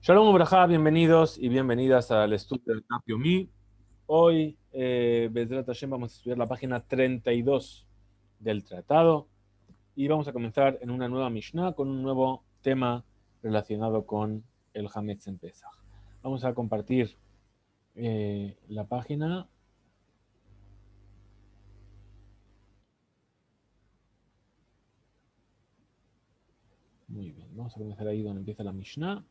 Shalom Ubrajá, bienvenidos y bienvenidas al estudio del Daf Yomi. Hoy, Bezrat Hashem, vamos a estudiar la página 32 del tratado y vamos a comenzar en una nueva Mishnah con un nuevo tema relacionado con el Hametz en Pesach. Vamos a compartir la página. Muy bien, vamos a comenzar ahí donde empieza la Mishnah.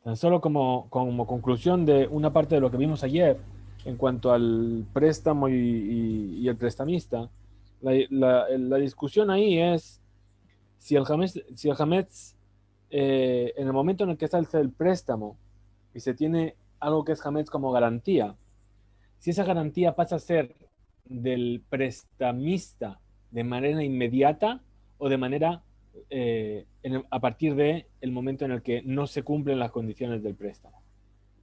Tan solo como conclusión de una parte de lo que vimos ayer en cuanto al préstamo y el prestamista, la discusión ahí es si el Hametz, en el momento en el que se hace el préstamo y se tiene algo que es Hametz como garantía, si esa garantía pasa a ser del prestamista de manera inmediata o de manera a partir del momento en el que no se cumplen las condiciones del préstamo.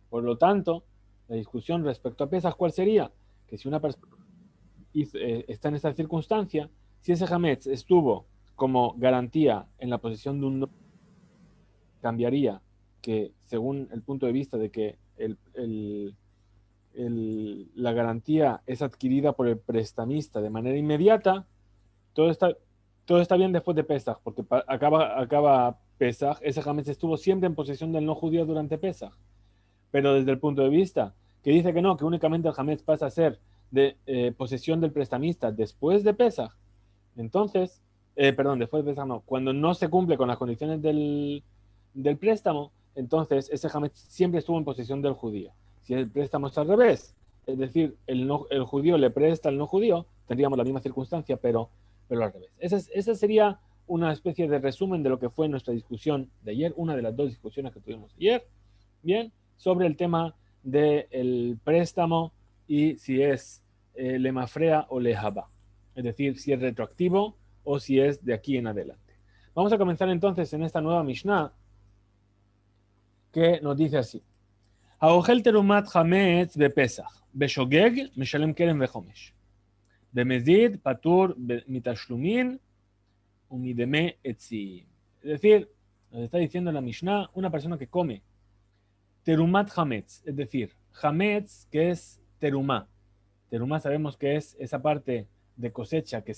Por lo tanto, la discusión respecto a pesas, ¿cuál sería? Que si una persona está en esta circunstancia, si ese Hametz estuvo como garantía en la posesión de un cambiaría que según el punto de vista de que la garantía es adquirida por el prestamista de manera inmediata, todo está, todo está bien después de Pesach, porque acaba Pesach, ese Hametz estuvo siempre en posesión del no judío durante Pesach. Pero desde el punto de vista que dice que no, que únicamente el Hametz pasa a ser de posesión del prestamista después de Pesach, entonces, perdón, después de Pesach no, cuando no se cumple con las condiciones del préstamo, entonces ese Hametz siempre estuvo en posesión del judío. Si el préstamo es al revés, es decir, el judío le presta al no judío, tendríamos la misma circunstancia, pero al revés. Esa sería una especie de resumen de lo que fue nuestra discusión de ayer, una de las dos discusiones que tuvimos ayer, bien, sobre el tema del préstamo y si es lemafrea o lejaba, es decir, si es retroactivo o si es de aquí en adelante. Vamos a comenzar entonces en esta nueva Mishnah que nos dice así. האוכל תרומת חמץ בפסח, בשוגג משלם קרן וחומש. במזיד פטור מתשלומין ומדמי עצים. Es decir, nos está diciendo en la Mishnah, una persona que come terumat hametz, es decir, hametz que es terumá. Terumá sabemos que es esa parte de cosecha que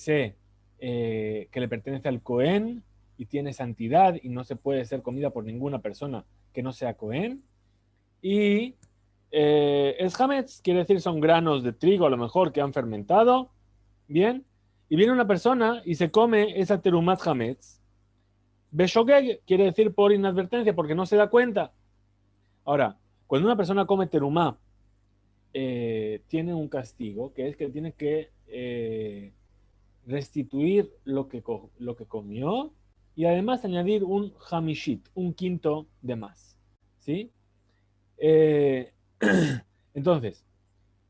le pertenece al Cohen y tiene santidad y no se puede ser comida por ninguna persona que no sea Cohen. Y es hametz, quiere decir son granos de trigo a lo mejor que han fermentado, bien, y viene una persona y se come esa terumat hametz. Beshogeg quiere decir por inadvertencia, porque no se da cuenta. Ahora, cuando una persona come terumá, tiene un castigo, que es que tiene que restituir lo que comió y además añadir un hamishit, un quinto de más. ¿Sí? Eh, entonces,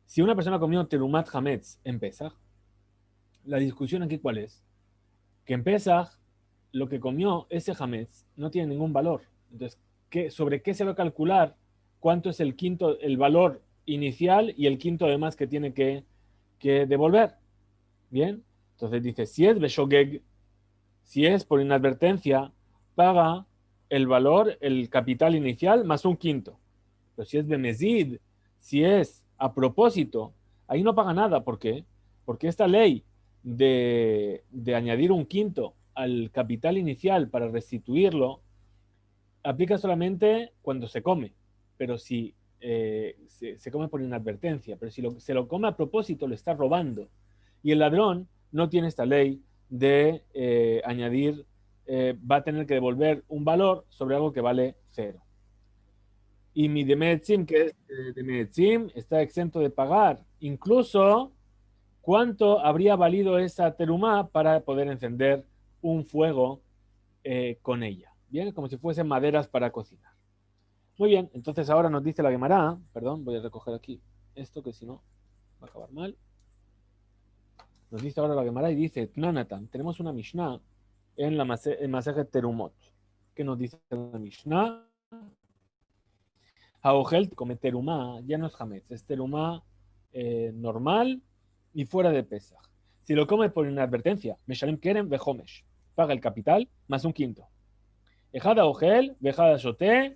si una persona comió terumat hametz en Pesach, la discusión aquí cuál es? Que en Pesach lo que comió ese hametz no tiene ningún valor. Entonces, ¿sobre qué se va a calcular cuánto es el quinto, el valor inicial y el quinto de más que tiene que devolver? Bien, entonces dice, si es Beshogeg, si es por inadvertencia, paga el valor, el capital inicial más un quinto. Pero si es Bemezid, si es a propósito, ahí no paga nada. ¿Por qué? Porque esta ley de añadir un quinto al capital inicial para restituirlo aplica solamente cuando se come. Pero si se come por inadvertencia, pero si se lo come a propósito, lo está robando. Y el ladrón no tiene esta ley de añadir, va a tener que devolver un valor sobre algo que vale cero. Y mi Demetzim, que es Demetzim, está exento de pagar. Incluso, ¿cuánto habría valido esa terumá para poder encender un fuego con ella? Bien, como si fuesen maderas para cocinar. Muy bien, entonces ahora nos dice la Gemara, perdón, voy a recoger aquí esto que si no va a acabar mal. Nos dice ahora la Gemara y dice, Tnanatan, tenemos una Mishnah en la Masejet Terumot. ¿Qué nos dice la Mishnah? Haogel come terumá, ya no es hametz, es terumá normal y fuera de Pesach. Si lo come por inadvertencia, meshalem keren vehomesh, paga el capital más un quinto. Ejad a ojel, vejad a shoté,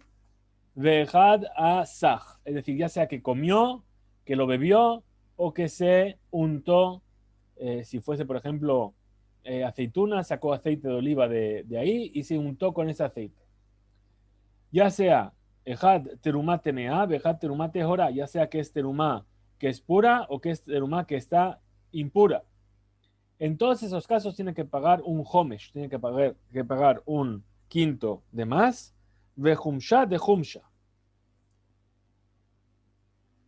vejad a saj. Es decir, ya sea que comió, que lo bebió o que se untó. Si fuese, por ejemplo, aceituna, sacó aceite de oliva de ahí y se untó con ese aceite. Ya sea ejad terumá temea, vejad terumá tehora, ya sea que es terumá que es pura o que es terumá que está impura. En todos esos casos tiene que pagar un homesh, tiene que pagar un quinto de más, vejumsha de humsha.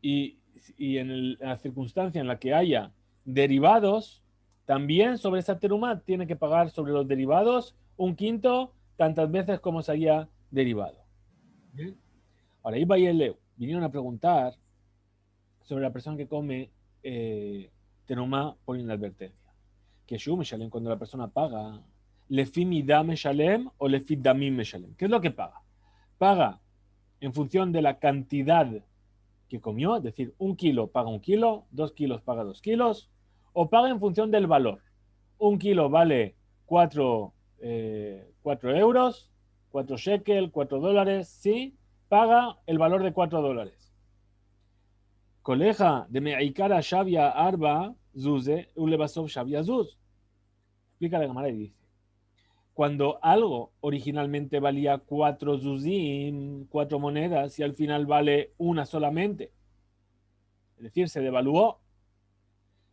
Y, en la circunstancia en la que haya derivados, también sobre esa terumá tiene que pagar sobre los derivados un quinto tantas veces como se haya derivado. ¿Bien? Ahora, Iba y Eleu vinieron a preguntar sobre la persona que come terumá por inadvertencia. Que Shu Meshalem, cuando la persona paga, lefi midá Meshalem o lefi damim Meshalem. ¿Qué es lo que paga? Paga en función de la cantidad que comió, es decir, 1 kilo paga 1 kilo, 2 kilos paga 2 kilos, o paga en función del valor. 1 kilo vale 4 euros, 4 shekel, 4 dólares, sí, paga el valor de 4 dólares. Coleja de Meikara Shavia Arba Zuze, Ulebasov Shavia Zuz. Explica la Gemara y dice: cuando algo originalmente valía 4 zuzim, 4 monedas, y al final vale una solamente, es decir, se devaluó,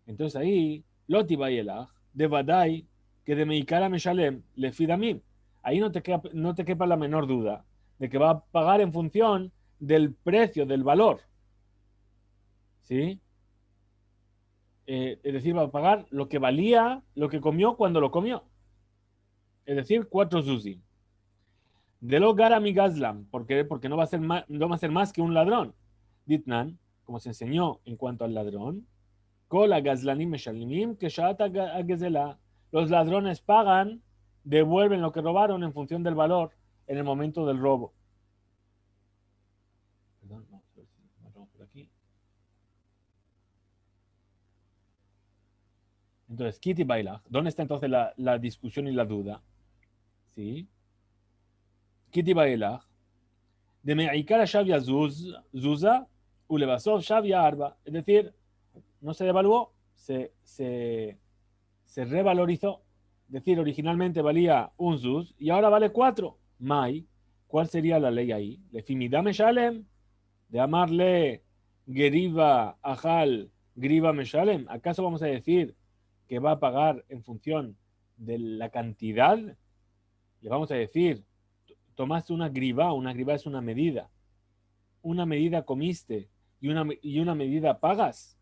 entonces ahí, Loti Bayelach, de Badai, que de Meikara Meshalem, le Fidamim. Ahí no te quepa la menor duda de que va a pagar en función del precio, del valor. ¿Sí? Es decir, va a pagar lo que valía, lo que comió cuando lo comió. Es decir, 4 zuzim. De lo gara mi gazlam, porque no va a ser más que un ladrón. Ditnan, como se enseñó en cuanto al ladrón, Kola gazlanim meshalimim que shata agezela. Los ladrones pagan, devuelven lo que robaron en función del valor en el momento del robo. Perdón, vamos a ver si matamos por aquí. Entonces, Kitty Bailach, ¿dónde está entonces la discusión y la duda? ¿Sí? Kitty Bailach, de Meikara Shavia Zuza, Ulebasov Shavia Arba. Es decir, no se devaluó, se revalorizó. Es decir, originalmente valía un Zuz y ahora vale 4. Mai, ¿cuál sería la ley ahí? Le Fimidame Shalem, de amarle Geriva Ajal Griva Meshalem. ¿Acaso vamos a decir que va a pagar en función de la cantidad? Le vamos a decir, tomaste una griva es una medida comiste y una medida pagas.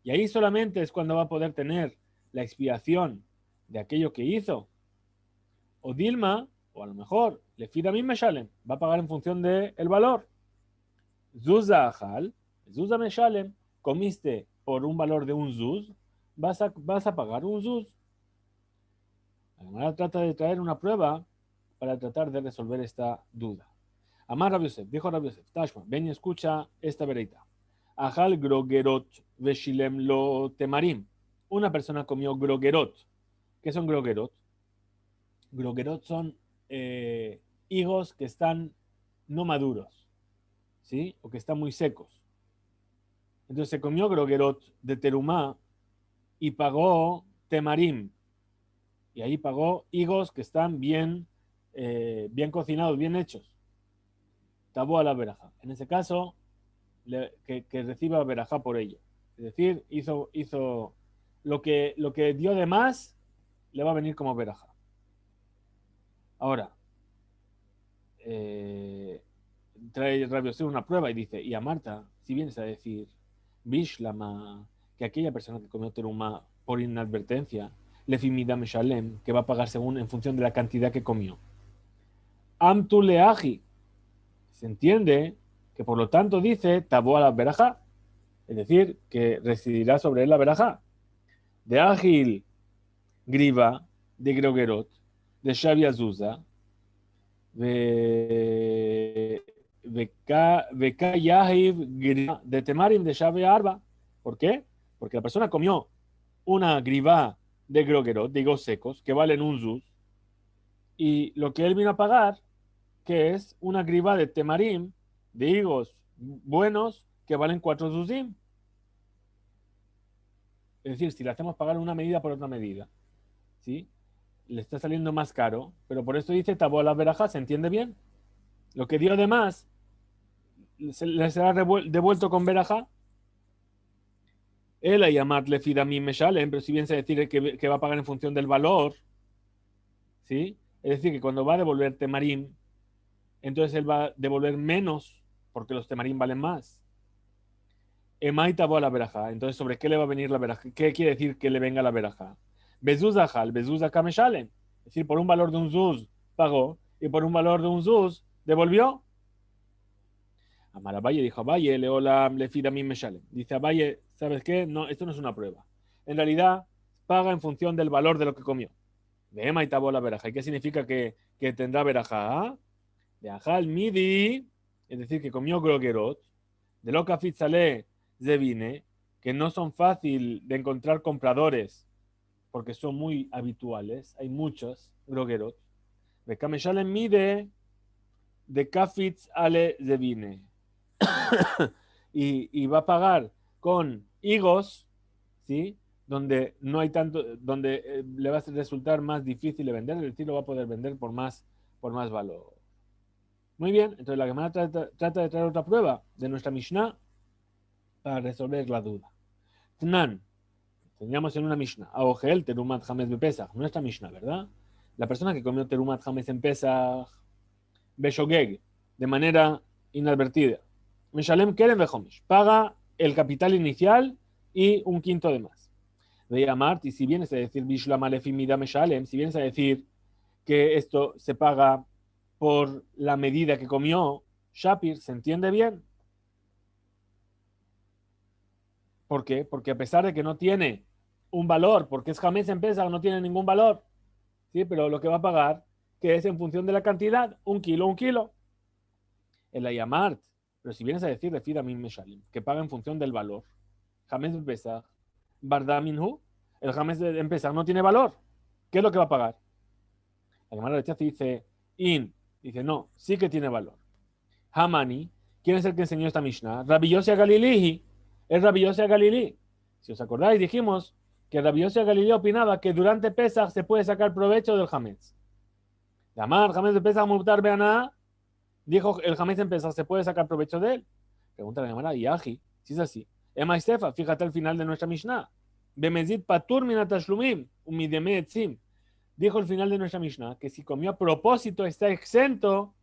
Y ahí solamente es cuando va a poder tener la expiación de aquello que hizo. O Dilma, o a lo mejor, le fida a mí Meshalem, va a pagar en función del valor. Zuza Ajal, Zuza Meshalem, comiste por un valor de un Zuz, vas a pagar un Zuz. Además, trata de traer una prueba para tratar de resolver esta duda. Amar Rabbi Yosef, dijo Rabbi Yosef, Tashma, ven y escucha esta vereita. Ajal grogerot veshilem lo temarim. Una persona comió grogerot. ¿Qué son grogerot? Grogerot son higos que están no maduros, ¿sí? O que están muy secos. Entonces se comió grogerot de terumá y pagó temarim. Y ahí pagó higos que están bien cocinados, bien hechos. Tabó a la veraja. En ese caso, que reciba verajá por ello. Es decir, hizo lo que dio de más, le va a venir como verajá. Ahora, trae Rabbi Yosef una prueba y dice, y a Marta, si vienes a decir, Bishlama, que aquella persona que comió teruma por inadvertencia, lefimida meshalem, que va a pagar en función de la cantidad que comió. Amtu leaji, se entiende que por lo tanto dice, tabó a la verajá, es decir, que residirá sobre él la verajá. De ágil griva, de grogerot, de shavia zuza, de de temarim de shavia arba. ¿Por qué? Porque la persona comió una griva de grogerot, de higos secos, que valen un zuz, Y lo que él vino a pagar, que es una griva de temarim, de higos buenos, que valen 4 zuzim. Es decir, si le hacemos pagar una medida por otra medida, ¿sí? Le está saliendo más caro, pero por eso dice tabó la verajá, ¿se entiende bien? Lo que dio de más, le será devuelto con verajá. Él a llamarle fidamim meshalem, pero si bien se decir que va a pagar en función del valor, ¿sí? Es decir, que cuando va a devolver temarim, entonces él va a devolver menos, porque los temarim valen más. Emai tabó la verajá. Entonces, ¿sobre qué le va a venir la verajá? ¿Qué quiere decir que le venga la verajá? Bezuzajal, bezuzaka meshalem. Es decir, por un valor de un zuz pagó, y por un valor de un zuz devolvió. Amar Abaye dijo Abaye, leolam le fidamim meshalem. Dice Abaye, ¿sabes qué? No, esto no es una prueba. En realidad, paga en función del valor de lo que comió. De Ema y tabó la veraja. ¿Y qué significa que tendrá veraja? De Ajal Midi, es decir, que comió grogerot, de lo kafitzale zevine, que no son fácil de encontrar compradores porque son muy habituales, hay muchos grogerot. De Kameshalen Mide, de Kafitz ale zevine. Y va a pagar con higos, ¿sí? Donde no hay tanto, donde le va a resultar más difícil de vender, es decir, lo va a poder vender por más valor. Muy bien, entonces la Gemara trata de traer otra prueba de nuestra Mishnah para resolver la duda. Tnan, teníamos en una Mishnah, Aogel, Terumat James Bepesach, nuestra Mishnah, ¿verdad? La persona que comió Terumat James en Pesach, Beshogeg, de manera inadvertida. Meshalem Kerem Behomish, paga el capital inicial y un quinto de más. Veía Mart, y si vienes a decir Bishlam Alefimida Meshalem, si vienes a decir que esto se paga por la medida que comió Shapir, ¿se entiende bien? ¿Por qué? Porque a pesar de que no tiene un valor, porque es Jamés en Pesach, no tiene ningún valor, ¿sí? Pero lo que va a pagar, que es en función de la cantidad, un kilo. El Ayamart, pero si vienes a decir de Fidamin Meshalim, que paga en función del valor, Jamés en Pesach, Bardaminhu, el Jamés en Pesach no tiene valor. ¿Qué es lo que va a pagar? La Gemara rechaza y dice, dice, no, sí que tiene valor. Hamani, ¿quién es el que enseñó esta Mishnah? Rabbi Yossi Galilei, es Rabbi Yossi Galilei. Si os acordáis, dijimos que Rabbi Yossi Galilei opinaba que durante Pesach se puede sacar provecho del Hametz. Amar, Hametz de Pesach Mutar Beaná, dijo el Hametz en Pesach, ¿se puede sacar provecho de él? Pregunta la Gemara, Yahi, si es así. Ema Istefa, fíjate al final de nuestra Mishnah. Bemezid patur minatashlumim, umideme etzim. Dijo al final de nuestra Mishnah que si comió a propósito está exento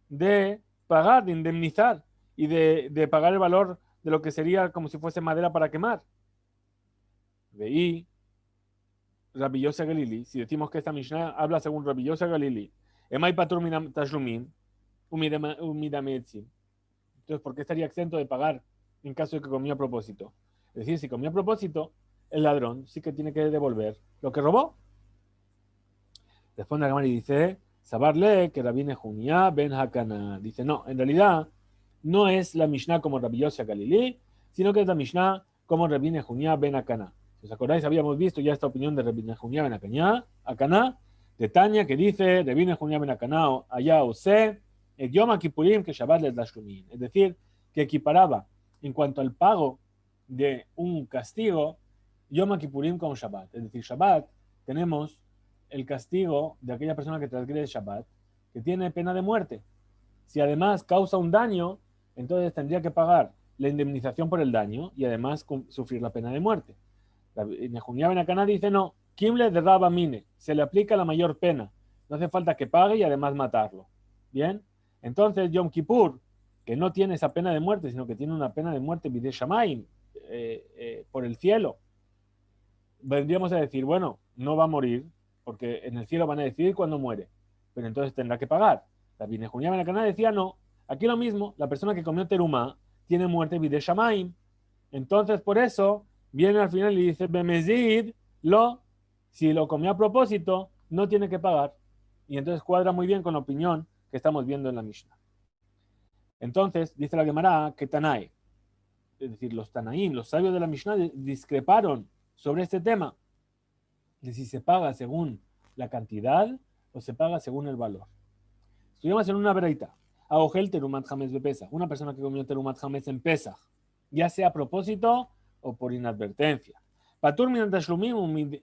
de pagar, de indemnizar y de pagar el valor de lo que sería como si fuese madera para quemar. Veí Rabbi Yossi Galili, si decimos que esta Mishnah habla según Rabbi Yossi Galili, Emay patur tashlumin, umidametzim. Entonces, ¿por qué estaría exento de pagar en caso de que comió a propósito? Es decir, si comió a propósito, el ladrón sí que tiene que devolver lo que robó. Responde a Gamar y dice, Sabarle que Rabbi Nehunia ben Hakana. Dice, no, en realidad no es la Mishnah como Rabbi Yossi Galilei, sino que es la Mishnah como Rabbi Nehunia ben Hakana. Si os acordáis, habíamos visto ya esta opinión de Rabbi Nehunia ben Hakana, de Tania, que dice, Rabbi Nehunia ben Hakana, allá ose, el Yom Kippurim que Shabbat les Tashlumin. Es decir, que equiparaba en cuanto al pago de un castigo, Yom Kippurim con Shabbat. Es decir, Shabbat tenemos el castigo de aquella persona que transgrede Shabbat, que tiene pena de muerte. Si además causa un daño, entonces tendría que pagar la indemnización por el daño y además sufrir la pena de muerte. Nehunia ben Hakana dice, no, Kimle de Rabba Mine, se le aplica la mayor pena. No hace falta que pague y además matarlo. Bien, entonces Yom Kippur, que no tiene esa pena de muerte, sino que tiene una pena de muerte bide Shamayim, por el cielo, vendríamos a decir, bueno, no va a morir, porque en el cielo van a decidir cuándo muere, pero entonces tendrá que pagar. La Nehunia ben Hakana decía no, aquí lo mismo, la persona que comió teruma tiene muerte bide Shamaim, entonces por eso viene al final y dice, Bemezid, si lo comió a propósito, no tiene que pagar. Y entonces cuadra muy bien con la opinión que estamos viendo en la Mishnah. Entonces, dice la Gemara que Tanai, es decir, los Tanaim, los sabios de la Mishnah, discreparon sobre este tema de si se paga según la cantidad o se paga según el valor. Estudiamos en una vereita. Aogel terumat hametz bepesach. Una persona que comió terumat hametz en Pesach, ya sea a propósito o por inadvertencia. Patur min tashlumim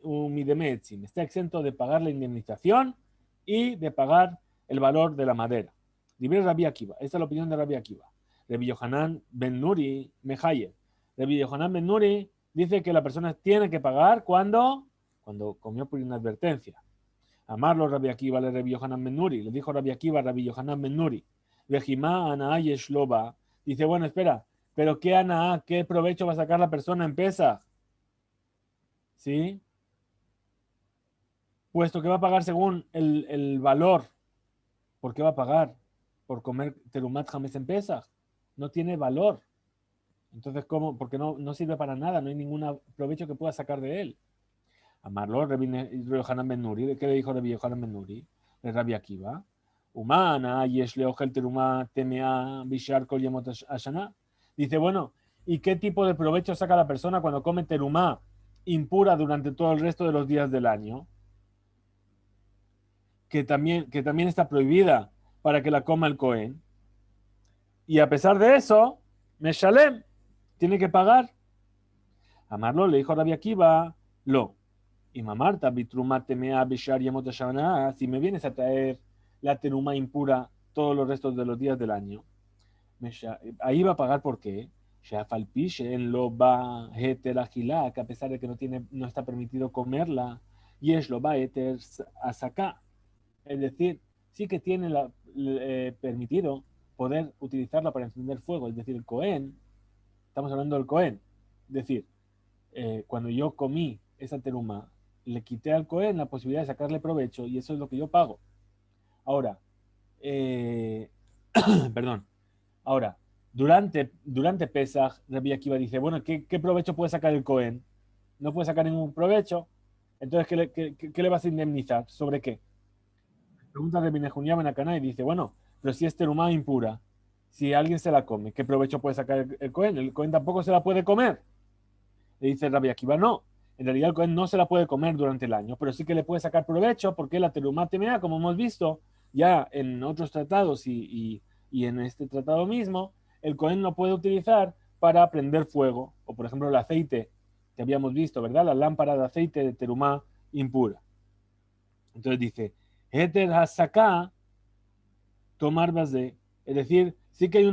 umidemetzim. Está exento de pagar la indemnización y de pagar el valor de la madera. Libre Rabbi Akiva. Esta es la opinión de Rabbi Akiva. Rabbi Yohanan ben Nuri Mehayev. Rabbi Yohanan ben Nuri dice que la persona tiene que pagar cuando comió por inadvertencia. Amarlo Rabbi Akiva le Rabbi Yohanan ben Nuri. Le dijo Rabbi Akiva a Rabbi Yohanan ben Nuri. Vejimá Anaa Yeshloba. Dice, bueno, espera, pero ¿qué Anaa, qué provecho va a sacar la persona en Pesach? ¿Sí? Puesto que va a pagar según el valor. ¿Por qué va a pagar? Por comer terumat hametz en Pesach. No tiene valor. Entonces, ¿cómo? Porque no sirve para nada, no hay ningún provecho que pueda sacar de él. Amarlo, Rabbi Yohanan ben Nuri. ¿Qué le dijo Rabbi Yohanan ben Nuri? De Rabbi Akiva. Humana, yesh leochel teruma temea bishar kol yemot ashana. Dice, bueno, ¿y qué tipo de provecho saca la persona cuando come terumá impura durante todo el resto de los días del año? Que también está prohibida para que la coma el Cohen. Y a pesar de eso, Meshalem tiene que pagar. Amarlo le dijo a Rabbi Akiva, lo. Y mamarta bitrumat temea bishar yemot ashana. Si me vienes a traer la teruma impura todos los restos de los días del año, ahí va a pagar. ¿Por qué? Que a pesar de que no está permitido comerla, y es lo va a sacar. Es decir, sí que tiene permitido poder utilizarla para encender fuego. Es decir, el Cohen, estamos hablando del Cohen. Es decir, cuando yo comí esa teruma, le quité al Cohen la posibilidad de sacarle provecho y eso es lo que yo pago. Ahora, perdón. Ahora, durante Pesach, Rabbi Akiva dice, bueno, ¿qué provecho puede sacar el Cohen? No puede sacar ningún provecho. Entonces, ¿qué le vas a indemnizar? ¿Sobre qué? Pregunta Rabbi Nehunya ben Akaná y dice, bueno, pero si es terumá impura, si alguien se la come, ¿qué provecho puede sacar el Cohen? El Cohen tampoco se la puede comer. Le dice Rabbi Akiva, no. En realidad el Cohen no se la puede comer durante el año, pero sí que le puede sacar provecho porque la terumá temea, como hemos visto ya en otros tratados y en este tratado mismo, el Cohen lo puede utilizar para prender fuego, o por ejemplo el aceite que habíamos visto, ¿verdad? La lámpara de aceite de terumá impura. Entonces dice, Heter hasaká tomar basé, es decir, sí que hay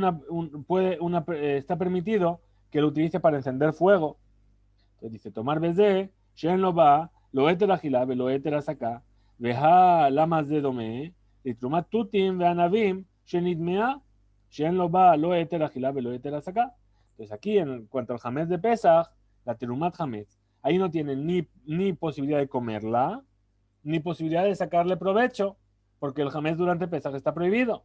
está permitido que lo utilice para encender fuego. Entonces dice, tomar basé, shen lo va, lo Heter agilá, lo Heter hasaká, veja lamas de domé, y trumat tutim veanavim, shenidmea, shen lo va, lo Heter agilá, lo Heter hasaká. Entonces aquí, en cuanto al jamés de Pesach, la terumat jamés, ahí no tienen ni posibilidad de comerla, ni posibilidad de sacarle provecho, porque el jamés durante Pesach está prohibido.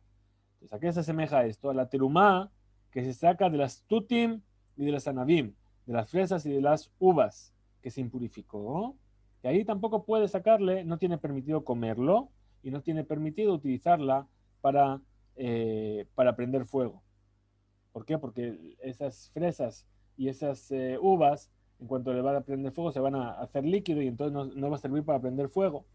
Entonces, ¿a qué se asemeja esto? A la terumá que se saca de las tutim y de las anavim, de las fresas y de las uvas, que se impurificó. Y ahí tampoco puede sacarle, no tiene permitido comerlo y no tiene permitido utilizarla para prender fuego. ¿Por qué? Porque esas fresas y esas uvas, en cuanto le van a prender fuego, se van a hacer líquido y entonces no va a servir para prender fuego.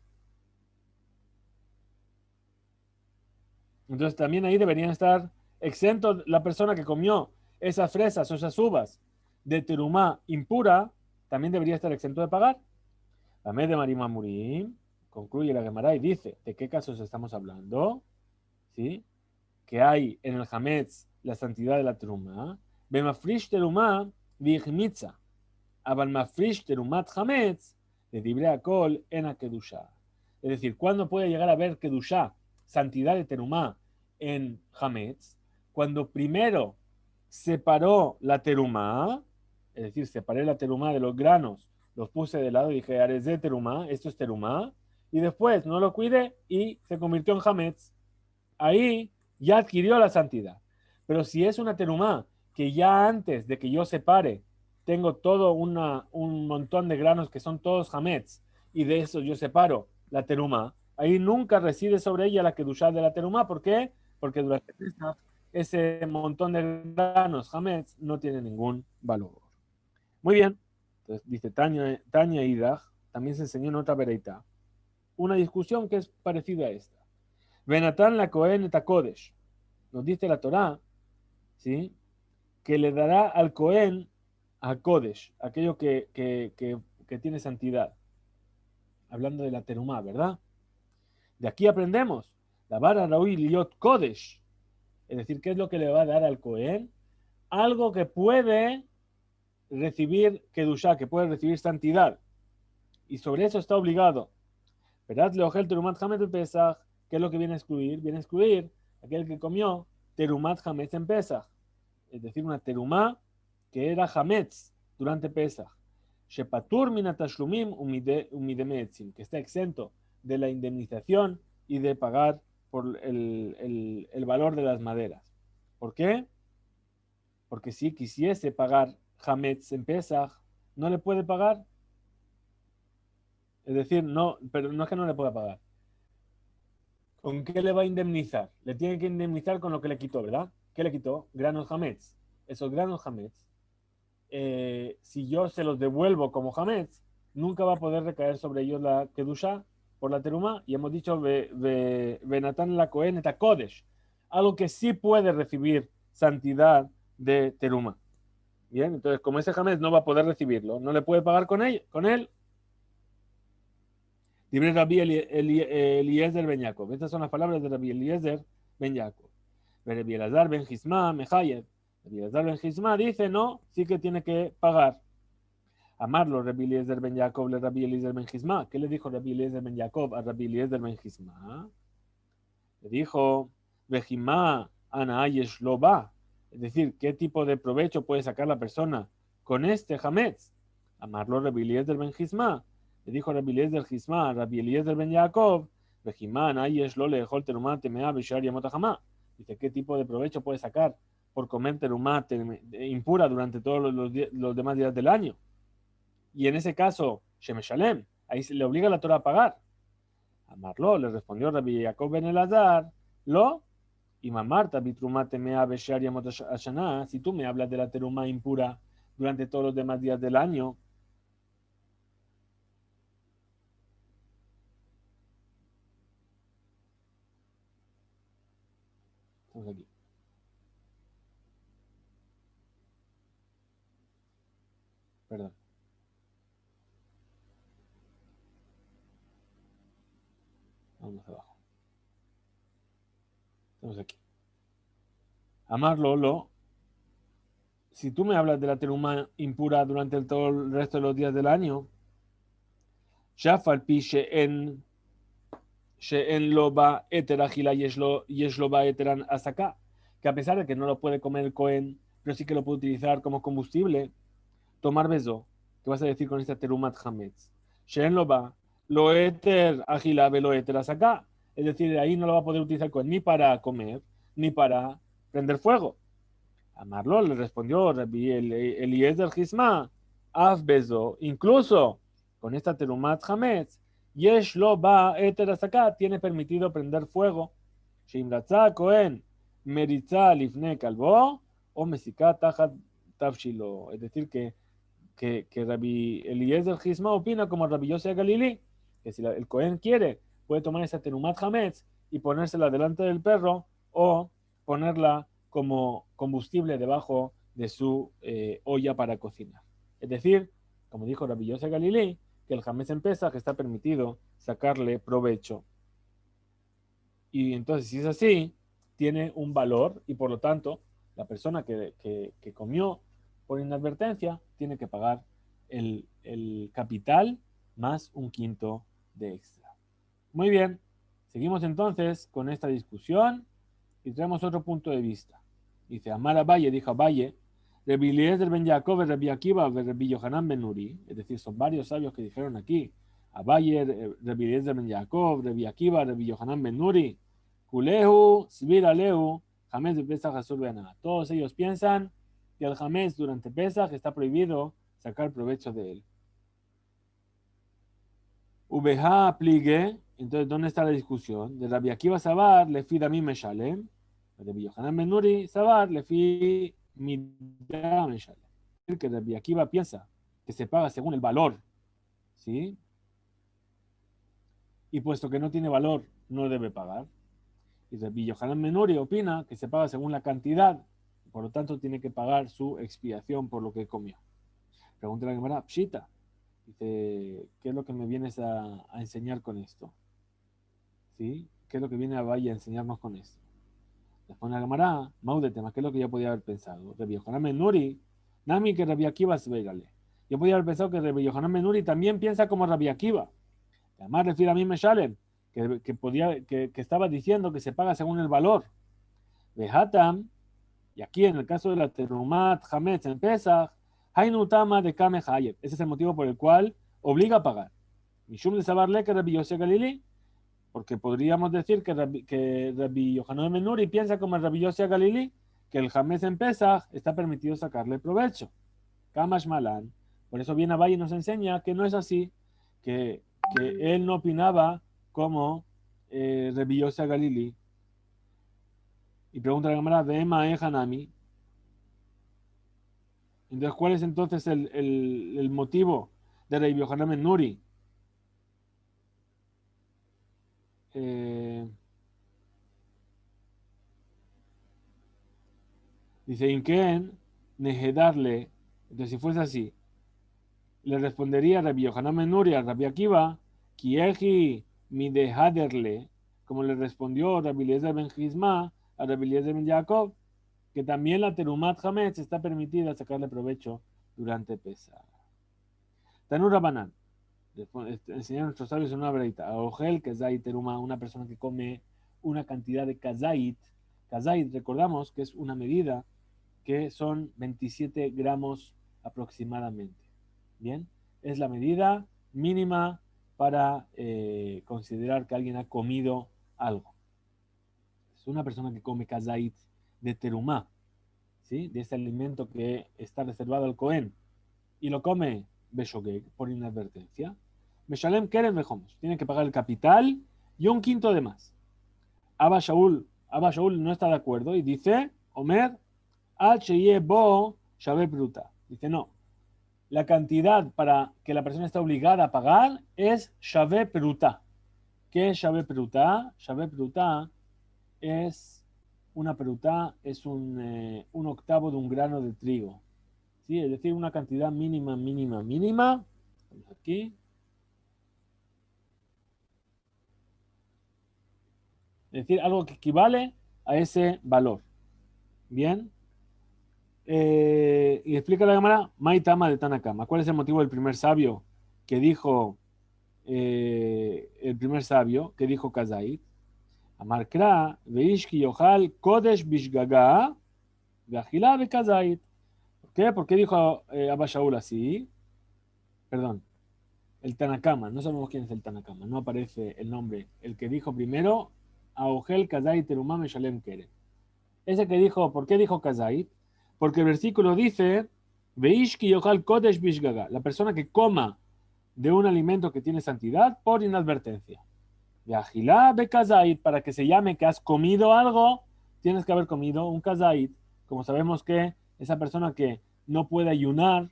Entonces también ahí deberían estar exentos la persona que comió esas fresas o esas uvas de terumá impura, también debería estar exento de pagar. La med de Marima Murim concluye la Gemara y dice, ¿de qué casos estamos hablando? ¿Sí? Que hay en el Hametz la santidad de la terumá. Bemafrish terumá vichmitza. Abal mafrish terumat Hametz de dibre akol en kedusha. Es decir, ¿cuándo puede llegar a haber kedusha, santidad de terumá en Hametz? Cuando primero separó la terumá, es decir, separé la terumá de los granos, los puse de lado y dije, ares de terumá, esto es terumá, y después no lo cuidé y se convirtió en Hametz. Ahí ya adquirió la santidad. Pero si es una terumá que ya antes de que yo separe, tengo todo un montón de granos que son todos hametz, y de esos yo separo la terumá, ahí nunca reside sobre ella la kedushá de la terumá. ¿Por qué? Porque durante ese montón de granos hametz no tiene ningún valor. Muy bien. Entonces dice Tania Idach, también se enseñó en otra vereita, una discusión que es parecida a esta. Benatán la Cohen et Kodesh. Nos dice la Torá, ¿sí? Que le dará al Cohen a Kodesh, aquello que tiene santidad. Hablando de la terumá, ¿verdad? De aquí aprendemos. La vara raúl liot Kodesh. Es decir, ¿qué es lo que le va a dar al Cohen? Algo que puede recibir Kedushá, que puede recibir santidad. Y sobre eso está obligado. ¿Verdad? Leogel terumat hametz en Pesach. ¿Qué es lo que viene a excluir? Viene a excluir aquel que comió terumat hametz en Pesach. Es decir, una terumá que era hametz durante Pesach. Shepatur minat tashlumim umidemetzim, que está exento de la indemnización y de pagar por el valor de las maderas. ¿Por qué? Porque si quisiese pagar hametz en Pesach, no le puede pagar. Es decir, no, pero no es que no le pueda pagar. ¿Con qué le va a indemnizar? Le tiene que indemnizar con lo que le quitó, ¿verdad? ¿Qué le quitó? Granos hametz. Esos granos hametz, si yo se los devuelvo como hametz, nunca va a poder recaer sobre ellos la kedusha por la teruma. Y hemos dicho Benatán la Cohen et Kodesh, algo que sí puede recibir santidad de teruma. Bien, entonces como ese hametz no va a poder recibirlo, no le puede pagar con él. Libre Rabbi Eliezer ben Yaakov. Estas son las palabras de Rabbi Eliezer ben Yaakov. Rabbi Elazar ben Gisma Mejayev. Rabbi Elazar ben Gisma dice, no, sí que tiene que pagar. Amarlo Rabbi Eliezer ben Yaakov le Rabbi Eliezer ben Gisma. ¿Qué le dijo Rabbi Eliezer ben Yaakov a Rabbi Eliezer ben Gisma? Le dijo, Vejimá ana ayesh lo va. Es decir, ¿qué tipo de provecho puede sacar la persona con este hametz? Amarlo Rabbi Eliezer ben Gisma. Le dijo Rabbi Eliezer Gisma, Rabbi Eliezer ben Yaakov, Vejimá ana ayesh lo le dejó el terumá temea bishar yamot jamá. Dice, ¿qué tipo de provecho puede sacar por comer terumá impura durante todos los demás días del año? Y en ese caso, Shemeshalem, ahí se le obliga a la Torah a pagar. Amarlo, le respondió Rabbi Yaakov ben Elazar, lo, y mamarta bitrumate mea beshar yamot ashana, si tú me hablas de la teruma impura durante todos los demás días del año, estamos aquí. Perdón. Vamos abajo. Estamos aquí. Amarlo, lo, si tú me hablas de la teruma impura durante todo el resto de los días del año, shafal pi she'en lo ba eter achila yesh lo ba eteran asaka, que a pesar de que no lo puede comer el Cohen, pero sí que lo puede utilizar como combustible, tomar beso. ¿Qué vas a decir con esta terumat hametz? She'en lo ba, lo eter achila ve lo eter asaka. Es decir, ahí no lo va a poder utilizar ni para comer, ni para prender fuego. Amarlo le respondió Rabbi Eliezer Gisma, haz beso, incluso con esta terumat hametz, yesh lo ba eter asaka, tiene permitido prender fuego. Sheimratza Cohen, meritza lifne kalbo, o mesika tajat tafshilo. Es decir, que Rabbi Eliezer Gisma opina como Rabbi Yosef Galilí, que si el Cohen quiere, puede tomar esa terumat hametz y ponérsela delante del perro o ponerla como combustible debajo de su olla para cocinar. Es decir, como dijo Rabbi Yosef Galilí, que el hametz en Pesach está permitido sacarle provecho. Y entonces, si es así, tiene un valor y por lo tanto, la persona que comió por inadvertencia tiene que pagar el capital más un quinto de extra. Muy bien, seguimos entonces con esta discusión y traemos otro punto de vista. Dice, Amar Abaye, dijo Abaye, Rabbi Eliezer ben Yaakov, Rabbi Akiva, Rabbi Yohanan ben Nuri, es decir, son varios sabios que dijeron aquí, Abaye, Rabbi Eliezer ben Yaakov, Rabbi Akiva, Rabbi Yohanan ben Nuri, Kulehu, Svir Alehu, Hametz de Pesach Asur Be'ana. Todos ellos piensan que el Hametz durante Pesach está prohibido sacar provecho de él. Ubeha pligue, entonces, ¿dónde está la discusión? De Rabbi Akiva Sabar, Lefi Dami Meshalem, de Rabbi Yohanan ben Nuri Sabar, Lefi Midah Meshalem. Que Rabbi Akiva piensa que se paga según el valor, ¿sí? y puesto que no tiene valor, no debe pagar. Y Rabbi Yohanan Menuri opina que se paga según la cantidad, por lo tanto tiene que pagar su expiación por lo que comió. Pregunta la Gemara, Pshita, dice, ¿qué es lo que me vienes a enseñar con esto? ¿Sí? ¿Qué es lo que viene a Valle a enseñarnos con esto? Después la Gemara, Maudetema, ¿qué es lo que yo podía haber pensado? Rabbi Yohanan Menuri, Nami que Rabbi Akiva Sveigale. Yo podía haber pensado que Rabbi Yohanan Menuri también piensa como Rabbi Akiva. Además refiere a mí Meshalem, que estaba diciendo que se paga según el valor. Behatam, y aquí en el caso de la Terumat Hametz en Pesach, Hainutama de Kame Hayeb. Ese es el motivo por el cual obliga a pagar. Mishum de Sabarle que Rabbi Yosef Galili, porque podríamos decir que Rabbi Yohanan Menuri piensa como el Rabbi Yosef Galili, que el Hametz en Pesach está permitido sacarle provecho. Kamash Malan. Por eso viene Abaye y nos enseña que no es así, que él no opinaba como Rabbi Yosef Galili. Y pregunta la cámara, Vema Hanami. Entonces, ¿cuál es entonces el motivo de Rabbi Yohanan ben Nuri? Dice, Inken, Nejedarle. Entonces, si fuese así, le respondería Rabbi Yohanan ben Nuri a Rabbi Akiva, Kieji Midehaderle, como le respondió Rabbi Eliezer ben Gizma a Rabbi Eliezer ben Jacob, que también la Terumat Hametz está permitida sacarle provecho durante Pesach. Tanur Rabanan. Enseñar a nuestros sabios en una breita. Ojel, Kazait, Teruma, una persona que come una cantidad de Kazait. Kazait, recordamos que es una medida que son 27 gramos aproximadamente. Bien, es la medida mínima para considerar que alguien ha comido algo. Es una persona que come Kazait de Terumá, ¿sí? De ese alimento que está reservado al Cohen, y lo come Beshogeg por inadvertencia. Meshalem Keren Behomesh. Tiene que pagar el capital y un quinto de más. Abba Shaul no está de acuerdo y dice, Omer, Bo Shabe Bruta. Dice, no. La cantidad para que la persona esté obligada a pagar es Shabe Bruta. ¿Qué es Shabe Bruta? Shabe Bruta es una peruta, es un octavo de un grano de trigo. ¿Sí? Es decir, una cantidad mínima. Vamos aquí. Es decir, algo que equivale a ese valor. Bien. Y explica la cámara, Maitama de Tanakama. ¿Cuál es el motivo del primer sabio que dijo Kazait? Amarkra, Veishki Yohal, Kodesh Bishgaga, Gajila de Kazait. ¿Por qué? ¿Por qué dijo Abba Shaul así? Perdón, el Tanakama, no sabemos quién es el Tanakama, no aparece el nombre. El que dijo primero, Aogel Kazait Terumam Shalem Keren. Ese que dijo, ¿por qué dijo Kazait? Porque el versículo dice, Veishki Yohal Kodesh Bishgaga, la persona que coma de un alimento que tiene santidad por inadvertencia. Yahilá be Kazait, para que se llame que has comido algo, tienes que haber comido un Kazait. Como sabemos que esa persona que no puede ayunar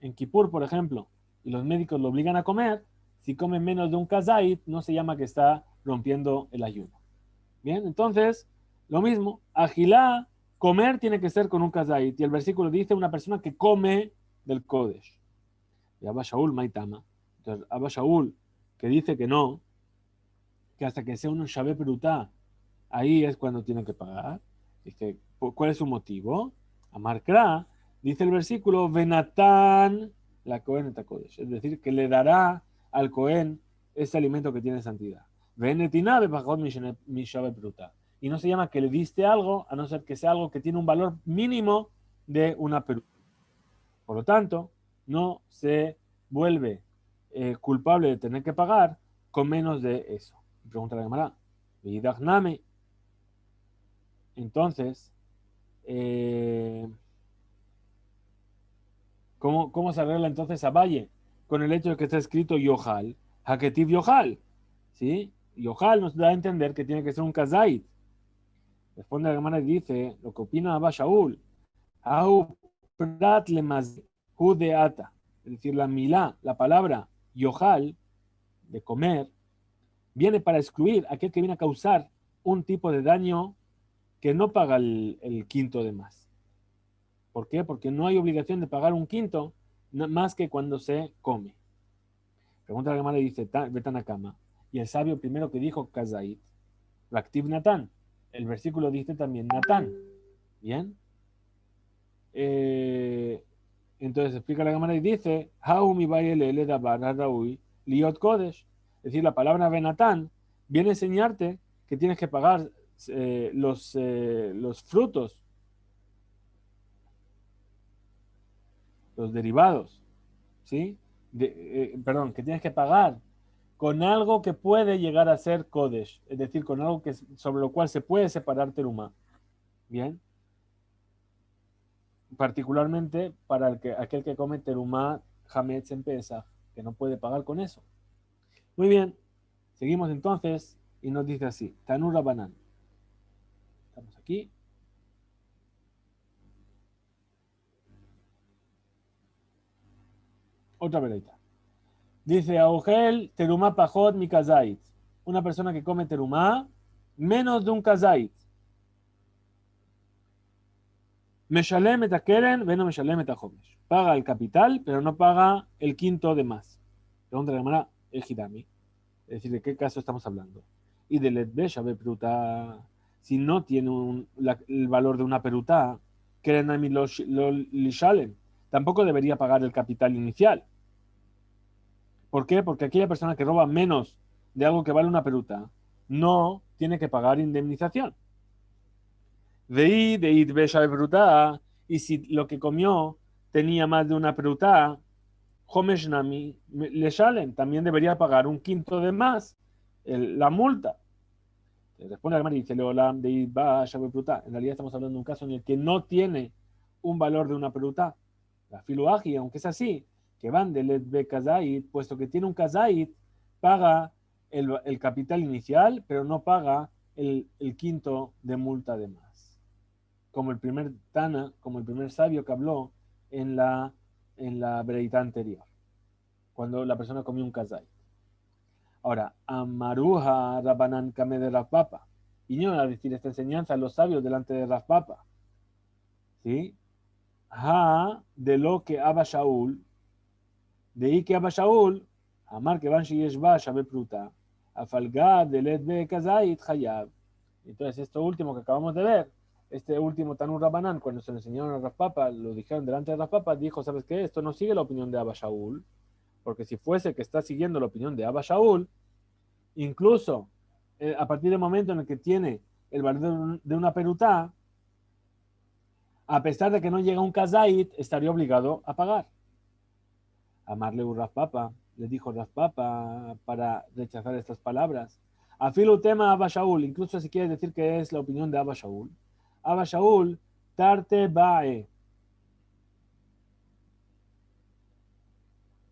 en Kippur, por ejemplo, y los médicos lo obligan a comer, si come menos de un Kazait, no se llama que está rompiendo el ayuno. Bien, entonces, lo mismo, agilá, comer tiene que ser con un Kazait. Y el versículo dice una persona que come del Kodesh. Y Abba Shaul Maitama. Entonces, Abba Shaul, que dice que no, que hasta que sea un Shabé Perutá, ahí es cuando tiene que pagar. Dice, ¿cuál es su motivo? Amarkra, dice el versículo, Venatán la Cohen et Kodesh. Es decir, que le dará al Cohen ese alimento que tiene santidad. Venetina bejot mi Shabé Perutá. Y no se llama que le diste algo, a no ser que sea algo que tiene un valor mínimo de una peruta. Por lo tanto, no se vuelve culpable de tener que pagar con menos de eso. Pregunta la Gemara. Entonces, ¿cómo se arregla entonces a Valle? Con el hecho de que está escrito Yohal, Haketiv Yohal. ¿Sí? Yohal nos da a entender que tiene que ser un Kazait. Responde la Gemara y dice, lo que opina Abba Shaul, Au Prat Lemaz Hu de Ata. Es decir, la milá, la palabra Yohal, de comer, viene para excluir a aquel que viene a causar un tipo de daño que no paga el quinto de más. ¿Por qué? Porque no hay obligación de pagar un quinto más que cuando se come. Pregunta la Gemara y dice, Betanakama. Y el sabio primero que dijo, Kazait, Raktiv Natán. El versículo dice también Natán. ¿Bien? Entonces explica la Gemara y dice, liot kodesh. Es decir, la palabra Benatán viene a enseñarte que tienes que pagar los frutos, los derivados, ¿sí? Perdón, que tienes que pagar con algo que puede llegar a ser kodesh, es decir, con algo sobre lo cual se puede separar terumá. Bien, particularmente para aquel que come terumá hametz en Pesach, que no puede pagar con eso. Muy bien, seguimos entonces y nos dice así, Tanura Banan. Estamos aquí. Otra veraita. Dice, Augel terumá pajot mi kazait. Una persona que come terumá menos de un kazait. Meshalem et keren, veno meshalem et homesh. Paga el capital, pero no paga el quinto de más. Pregunta la hermana, el hirami. Es decir, ¿de qué caso estamos hablando? Y del etbesha be peruta, si no tiene el valor de una peruta, keren ami lo lishalen, tampoco debería pagar el capital inicial. ¿Por qué? Porque aquella persona que roba menos de algo que vale una peruta no tiene que pagar indemnización. De id besha peruta, y si lo que comió tenía más de una peruta, Homesh Nami le salen, también debería pagar un quinto de más la multa. Responde la Gemara y dice, Leolam de id besha peruta. En realidad estamos hablando de un caso en el que no tiene un valor de una peruta. La filuaji, aunque es así, que van de Letbe Kazait, puesto que tiene un Kazait, paga el capital inicial, pero no paga el quinto de multa de más. Como el primer Tana, como el primer sabio que habló en la breita anterior, cuando la persona comió un Kazait. Ahora, Amaruja Rabanan Kame de Rafpapa. Vinieron a decir esta enseñanza a los sabios delante de Rafpapa. ¿Sí? Ha de lo que Abba Shaul, de ahí que Abba Shaul, Amar que van Shiyeshba Shabe Pruta, Afalgad de Letbe Kazait Hayab. Entonces, esto último que acabamos de ver, este último Tanur Rabanán, cuando se lo enseñaron a Rafpapa, lo dijeron delante de Rafpapa, dijo, ¿sabes qué? Esto no sigue la opinión de Abba Shaul, porque si fuese que está siguiendo la opinión de Abba Shaul, incluso a partir del momento en el que tiene el valor de una perutá, a pesar de que no llega un kazait, estaría obligado a pagar. Amarle un Rafpapa, le dijo Rafpapa para rechazar estas palabras. Afilu tema Abba Shaul, incluso si quiere decir que es la opinión de Abba Shaul. Abba Shaul, tarte bae.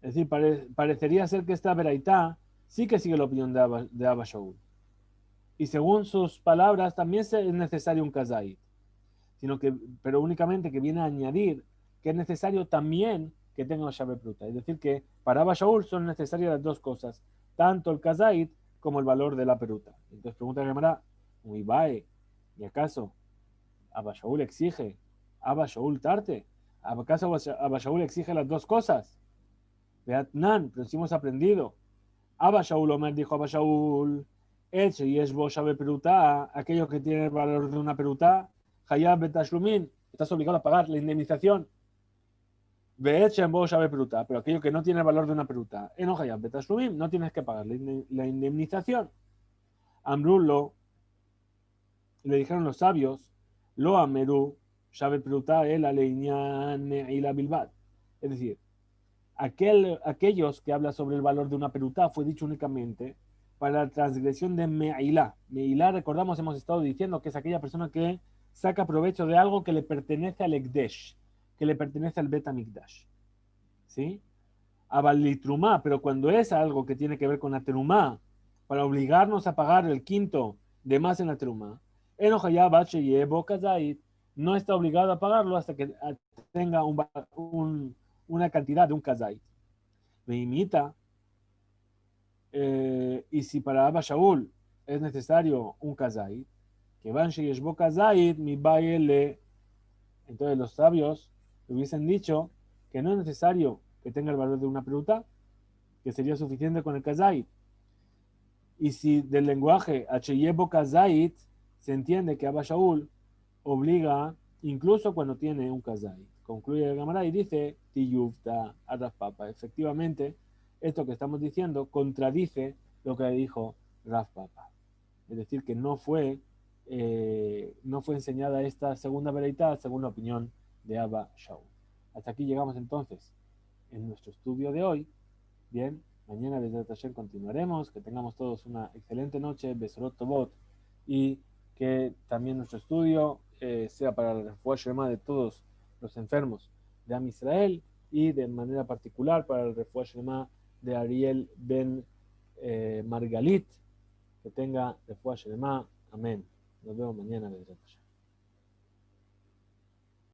Es decir, parecería ser que esta veraitá sí que sigue la opinión de Abba Shaul. Y según sus palabras, también es necesario un kazait. Pero únicamente que viene a añadir que es necesario también que tenga una llave bruta. Es decir, que para Abba Shaul son necesarias las dos cosas, tanto el kazait como el valor de la peruta. Entonces pregunta la Gemara, muy bae, ¿y acaso Abba Shaul exige Abba Shaul tarte? ¿Acaso Abba Shaul exige las dos cosas? Beatnan, pero si hemos aprendido. Abba Shaul Omer dijo Abba Shaul, Eche y es bo llave peruta, aquello que tiene el valor de una peruta, Hayab betashlumin, estás obligado a pagar la indemnización. Veeche en bo llave peruta, pero aquello que no tiene el valor de una peruta, eno Hayab betashlumin, no tienes que pagar la indemnización. Amrulo, le dijeron los sabios, lo ameru, llave peruta, el aleiñan y la bilbad. Es decir, aquellos que habla sobre el valor de una peruta fue dicho únicamente para la transgresión de Me'ilá. Me'ilá, recordamos, hemos estado diciendo que es aquella persona que saca provecho de algo que le pertenece al Ekdesh, que le pertenece al Bet HaMikdash. ¿Sí? A Balitrumá, pero cuando es algo que tiene que ver con la terumá, para obligarnos a pagar el quinto de más en la terumá, no está obligado a pagarlo hasta que tenga una cantidad de un kazait. Me imita Y si para Abba Shaul es necesario un kazait, que van sheyeshbo kazait mi baile, entonces los sabios hubiesen dicho que no es necesario que tenga el valor de una peruta, que sería suficiente con el kazait. Y si del lenguaje H-Yebo Kazait se entiende que Abba Shaul obliga incluso cuando tiene un Kazait. Concluye el Gemara y dice, Tiyufta Araf Papa. Efectivamente, esto que estamos diciendo contradice lo que dijo Raf Papa. Es decir, que no fue enseñada esta segunda veredad según la opinión de Abba Shaul. Hasta aquí llegamos entonces en nuestro estudio de hoy. Bien, mañana desde el taller continuaremos. Que tengamos todos una excelente noche, Besorot Tobot, y que también nuestro estudio sea para la refuá shlema de todos los enfermos de Am Israel y de manera particular para el refuá shlema de Ariel Ben Margalit. Que tenga refuá shlema. Amén. Nos vemos mañana desde el taller.